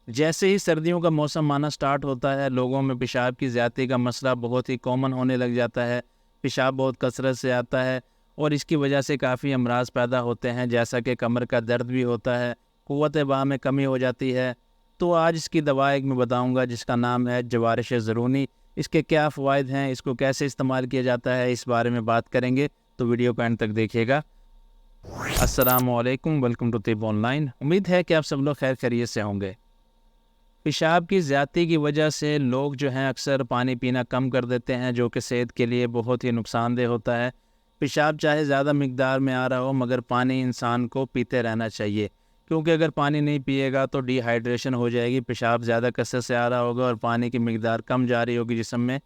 जैसे ही सर्दियों का मौसम आना स्टार्ट होता है, लोगों में पेशाब की ज़्यादती का मसला बहुत ही कॉमन होने लग जाता है। पेशाब बहुत कसरत से आता है और इसकी वजह से काफ़ी अमराज पैदा होते हैं, जैसा कि कमर का दर्द भी होता है, क़ुव्वत बाह में कमी हो जाती है। तो आज इसकी दवा एक मैं बताऊंगा जिसका नाम है जवारिश ज़रूनी। इसके क्या फ़वाइद हैं, इसको कैसे इस्तेमाल किया जाता है, इस बारे में बात करेंगे, तो वीडियो को एंड तक देखिएगा। अस्सलामुअलैकुम, वेलकम टू तिब ऑनलाइन। उम्मीद है कि आप सब लोग खैर खैरियत से होंगे। पेशाब की ज़्यादती की वजह से लोग जो हैं अक्सर पानी पीना कम कर देते हैं, जो कि सेहत के लिए बहुत ही नुकसानदेह होता है। पेशाब चाहे ज़्यादा मिकदार में आ रहा हो, मगर पानी इंसान को पीते रहना चाहिए, क्योंकि अगर पानी नहीं पिएगा तो डिहाइड्रेशन हो जाएगी। पेशाब ज़्यादा कसरत से आ रहा होगा और पानी की मिकदार कम जा रही होगी जिस्म में,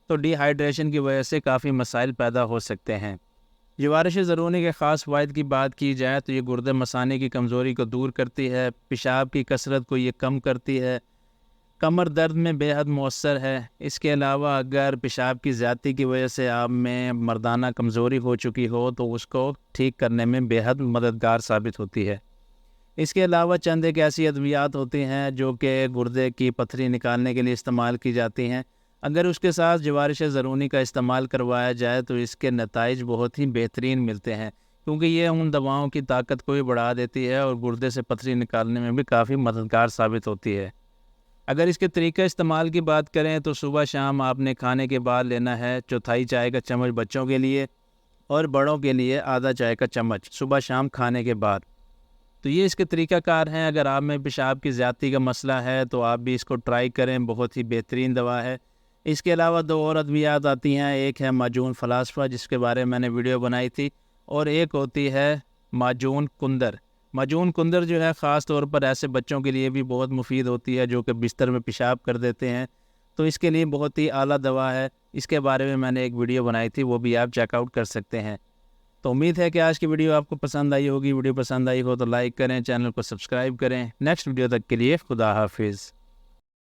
तो डिहाइड्रेशन की वजह से काफ़ी मसाइल पैदा हो सकते हैं। जवारिश ज़रूनी के ख़ास फ़वाइद की बात की जाए तो ये गुर्दे मसाने की कमज़ोरी को दूर करती है, पेशाब की कसरत को ये कम करती है, कमर दर्द में बेहद मौसर है। इसके अलावा अगर पेशाब की ज़्यादती की वजह से आप में मर्दाना कमज़ोरी हो चुकी हो तो उसको ठीक करने में बेहद मददगार साबित होती है। इसके अलावा चंद एक ऐसी अद्वियात होती हैं जो कि गुर्दे की पथरी निकालने के लिए इस्तेमाल की जाती हैं। अगर उसके साथ जवारिश ज़रूनी का इस्तेमाल करवाया जाए तो इसके नताइज बहुत ही बेहतरीन मिलते हैं, क्योंकि ये उन दवाओं की ताकत को भी बढ़ा देती है और गुर्दे से पथरी निकालने में भी काफ़ी मददगार साबित होती है। अगर इसके तरीक़ा इस्तेमाल की बात करें तो सुबह शाम आपने खाने के बाद लेना है चौथाई चाय का चम्मच बच्चों के लिए, और बड़ों के लिए आधा चाय का चम्मच सुबह शाम खाने के बाद। तो ये इसके तरीक़ाकार हैं। अगर आप में पेशाब की ज़्यादती का मसला है तो आप भी इसको ट्राई करें, बहुत ही बेहतरीन दवा है। इसके अलावा दो और अद्वियात आती हैं, एक है माजून फ़लास्फ़ा जिसके बारे में मैंने वीडियो बनाई थी, और एक होती है माजून कुंदर। माजून कुंदर जो है ख़ास तौर पर ऐसे बच्चों के लिए भी बहुत मुफीद होती है जो कि बिस्तर में पेशाब कर देते हैं, तो इसके लिए बहुत ही आला दवा है। इसके बारे में मैंने एक वीडियो बनाई थी, वो भी आप चेकआउट कर सकते हैं। तो उम्मीद है कि आज की वीडियो आपको पसंद आई होगी। वीडियो पसंद आई हो तो लाइक करें, चैनल को सब्सक्राइब करें। नेक्स्ट वीडियो तक के लिए खुदा हाफिज़।